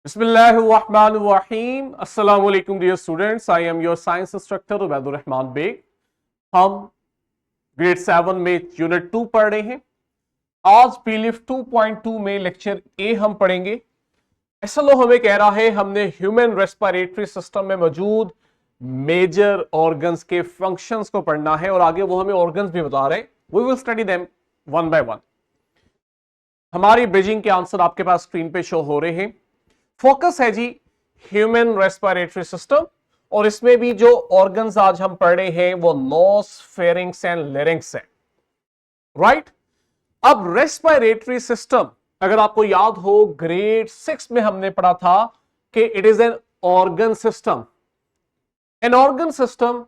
बिस्मिल्लाहिर्रहमानिर्रहीम। अस्सलाम वालेकुम dear students, I am your science instructor Ubaidur Rahman Baig. हम ग्रेड 7 में यूनिट 2 पढ़ रहे हैं। आज पीलिफ 2.2 में लेक्चर ए हम पढ़ेंगे। एसएलओ हमें कह रहा है हमने ह्यूमन रेस्पिरेटरी सिस्टम में मौजूद मेजर ऑर्गन्स के फंक्शंस को पढ़ना है और आगे वो हमें ऑर्गन्स भी बता रहे हैं। We will study them one by one. हमारी ब्रिजिंग के आंसर आपके पास स्क्रीन पे शो हो रहे हैं। फोकस है जी ह्यूमन रेस्पिरेटरी सिस्टम और इसमें भी जो ऑर्गन्स आज हम पढ़ रहे हैं वो नोज, फेरिंग्स एंड लेरिंग्स है। राइट? अब रेस्पिरेटरी सिस्टम अगर आपको याद हो ग्रेड 6 में हमने पढ़ा था कि it is an organ system. An organ system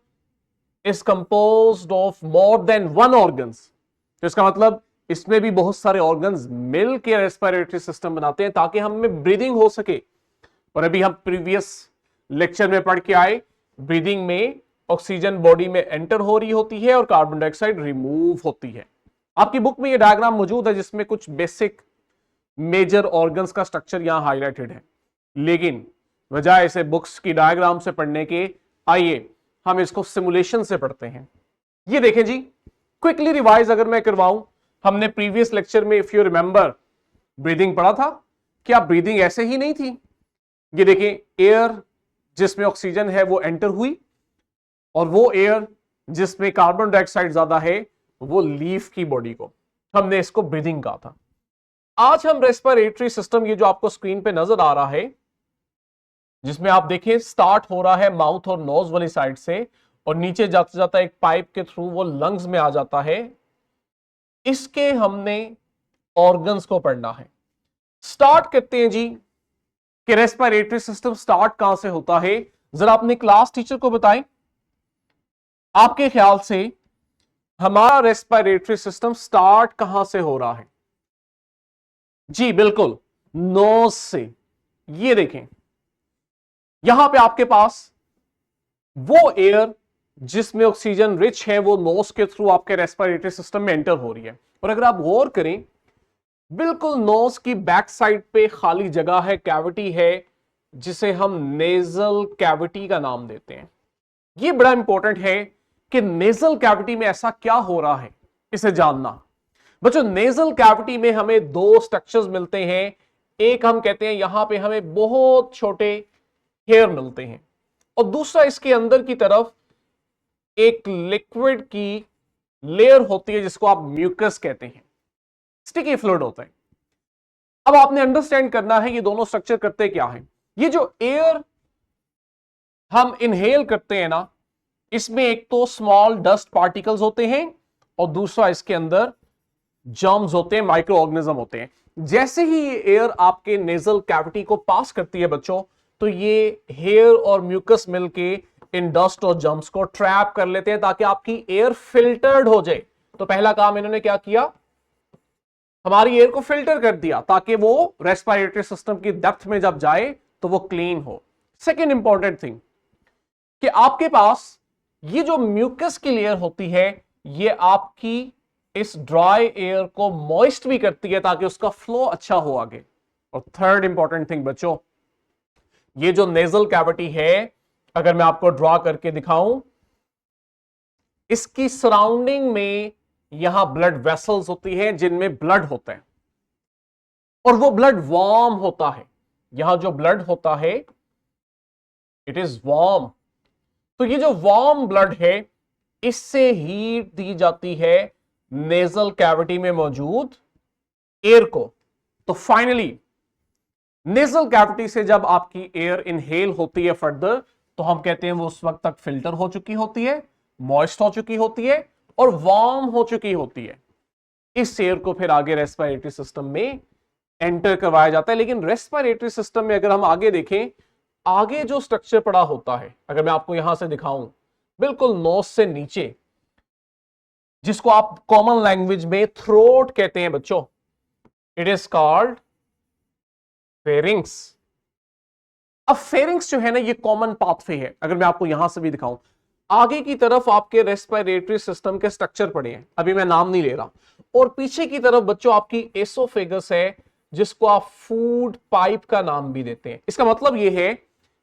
is composed of more than one organs. तो इसका मतलब इसमें भी बहुत सारे ऑर्गन्स मिलकर रेस्पिरेटरी सिस्टम बनाते हैं ताकि हमें ब्रीदिंग हो सके। और अभी हम प्रीवियस लेक्चर में पढ़ के आए, ब्रीदिंग में ऑक्सीजन बॉडी में एंटर हो रही होती है और कार्बन डाइऑक्साइड रिमूव होती है। आपकी बुक में ये डायग्राम मौजूद है जिसमें कुछ बेसिक मेजर ऑर्गन्स का स्ट्रक्चर यहां हाईलाइटेड है, लेकिन बजाय इसे बुक्स की डायग्राम से पढ़ने के आइए हम इसको सिमुलेशन से पढ़ते हैं। ये देखें जी, क्विकली रिवाइज अगर मैं करवाऊं, हमने प्रीवियस लेक्चर में इफ यू रिमेंबर ब्रीदिंग पढ़ा था। क्या ब्रीदिंग ऐसे ही नहीं थी? ये देखें, एयर जिसमें ऑक्सीजन है वो एंटर हुई और वो एयर जिसमें कार्बन डाइऑक्साइड ज्यादा है वो लीव की बॉडी को, हमने इसको ब्रीदिंग कहा था। आज हम रेस्पिरेटरी सिस्टम, ये जो आपको स्क्रीन पे नजर आ रहा है जिसमें आप देखें स्टार्ट हो रहा है माउथ और नोज वाली साइड से और नीचे जाता जाता एक पाइप के थ्रू वो लंग्स में आ जाता है। इसके हमने ऑर्गन्स को पढ़ना है। स्टार्ट करते हैं जी कि रेस्पिरेटरी सिस्टम स्टार्ट कहां से होता है। जरा अपने क्लास टीचर को बताएं, आपके ख्याल से हमारा रेस्पिरेटरी सिस्टम स्टार्ट कहां से हो रहा है? जी बिल्कुल, नोज से। ये देखें, यहां पे आपके पास वो एयर जिसमें ऑक्सीजन रिच है वो नोज के थ्रू आपके रेस्पिरेटरी सिस्टम में एंटर हो रही है। और अगर आप गौर करें, बिल्कुल नोज की बैक साइड पे खाली जगह है, कैविटी है, जिसे हम नेजल कैविटी का नाम देते हैं। ये बड़ा इंपॉर्टेंट है कि नेजल कैविटी में ऐसा क्या हो रहा है, इसे जानना। बच्चों, नेजल कैविटी में हमें दो स्ट्रक्चर्स मिलते हैं। एक हम कहते हैं यहां पे हमें बहुत छोटे हेयर मिलते हैं और दूसरा इसके अंदर की तरफ एक लिक्विड की लेयर होती है जिसको आप म्यूकस कहते हैं, स्टिकी फ्लूइड होता है। अब आपने अंडरस्टैंड करना है ये दोनों स्ट्रक्चर करते क्या है। ये जो एयर हम इनहेल करते हैं ना, इसमें एक तो स्मॉल डस्ट पार्टिकल्स होते हैं और दूसरा इसके अंदर जर्म्स होते हैं, माइक्रो ऑर्गेनिज्म होते हैं। जैसे ही ये एयर आपके नेजल कैविटी को पास करती है बच्चों, तो ये हेयर और म्यूकस मिलके इन डस्ट और जर्म्स को ट्रैप कर लेते हैं ताकि आपकी एयर फिल्टर्ड हो जाए। तो पहला काम इन्होंने क्या किया, हमारी एयर को फिल्टर कर दिया ताकि वो रेस्पिरेटरी सिस्टम की डेप्थ में जब जाए तो वो क्लीन हो। सेकेंड इंपॉर्टेंट थिंग कि आपके पास ये जो म्यूकस की लेयर होती है ये आपकी इस ड्राई एयर को मॉइस्ट भी करती है ताकि उसका फ्लो अच्छा हो आगे। और थर्ड इंपॉर्टेंट थिंग बच्चों, ये जो नेजल कैविटी है, अगर मैं आपको ड्रॉ करके दिखाऊं, इसकी सराउंडिंग में यहां ब्लड वेसल्स होती हैं जिनमें ब्लड होता है और वो ब्लड वार्म होता है। यहां जो ब्लड होता है इट इज वार्म। तो ये जो वार्म ब्लड है इससे हीट दी जाती है नेजल कैविटी में मौजूद एयर को। तो फाइनली नेजल कैविटी से जब आपकी एयर इनहेल होती है फर्दर, तो हम कहते हैं वो उस वक्त तक फिल्टर हो चुकी होती है, मॉइस्ट हो चुकी होती है और वार्म हो चुकी होती है। इस एयर को फिर आगे रेस्पिरेटरी सिस्टम में एंटर करवाया जाता है। लेकिन रेस्पिरेटरी सिस्टम में अगर हम आगे देखें, आगे जो स्ट्रक्चर पड़ा होता है, अगर मैं आपको यहां से दिखाऊं, बिल्कुल नोज से नीचे, जिसको आप कॉमन लैंग्वेज में थ्रोट कहते हैं बच्चों, इट इज कॉल्ड फेरिंग्स। अब फेरिंग्स जो है ना, ये कॉमन पाथवे है। अगर मैं आपको यहां से भी दिखाऊं, आगे की तरफ आपके रेस्पिरेटरी सिस्टम के स्ट्रक्चर पड़े हैं, अभी मैं नाम नहीं ले रहा, और पीछे की तरफ बच्चों आपकी एसोफेगस है जिसको आप फूड पाइप का नाम भी देते हैं। इसका मतलब यह है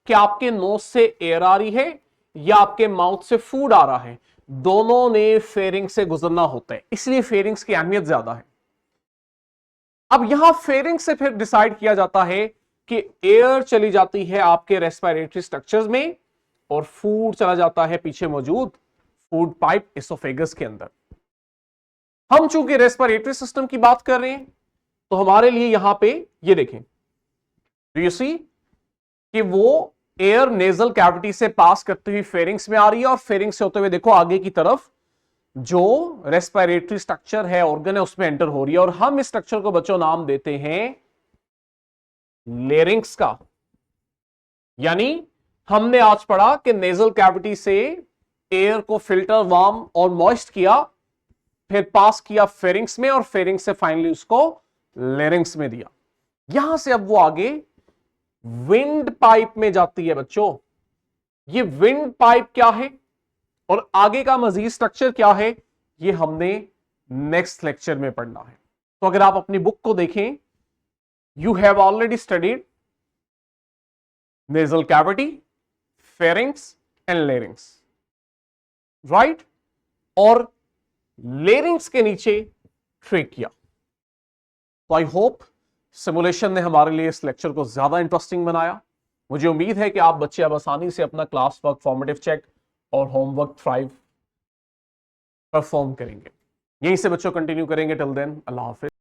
कि आपके नोज से एयर आ रही है या आपके माउथ से फूड आ रहा है, दोनों ने फेरिंग से गुजरना होता है, इसलिए फेरिंग्स की अहमियत ज्यादा है। अब यहां फेरिंग से फिर डिसाइड किया जाता है कि एयर चली जाती है आपके रेस्पिरेटरी स्ट्रक्चर्स में और फूड चला जाता है पीछे मौजूद फूड पाइप एसोफेगस के अंदर। हम चूंकि रेस्पिरेटरी सिस्टम की बात कर रहे हैं तो हमारे लिए यहां पे ये देखें, डू यू सी कि वो एयर नेजल कैविटी से पास करते हुए फेरिंग्स में आ रही है और फेरिंग्स से होते हुए देखो आगे की तरफ जो रेस्पिरेटरी स्ट्रक्चर है, ऑर्गन है, उसमें एंटर हो रही है। और हम इस स्ट्रक्चर को बच्चों नाम देते हैं लेरिंग्स का। यानी हमने आज पढ़ा कि नेजल कैविटी से एयर को फिल्टर, वार्म और मॉइस्ट किया, फिर पास किया फेरिंग्स में और फेरिंग्स से फाइनली उसको लेरिंग्स में दिया। यहां से अब वो आगे विंड पाइप में जाती है बच्चों। ये विंड पाइप क्या है और आगे का मजीद स्ट्रक्चर क्या है, ये हमने नेक्स्ट लेक्चर में पढ़ना है। तो अगर आप अपनी बुक को देखें, you have already studied nasal cavity, pharynx and larynx, right. और लेरिंग्स के नीचे ट्रेकिया। तो आई होप सिमुलेशन ने हमारे लिए इस लेक्चर को ज्यादा इंटरेस्टिंग बनाया। मुझे उम्मीद है कि आप बच्चे अब आसानी से अपना क्लास वर्क, फॉर्मेटिव चेक और होमवर्क थ्राइव परफॉर्म करेंगे। यहीं से बच्चों कंटिन्यू करेंगे। टिल देन, अल्लाह हाफिज।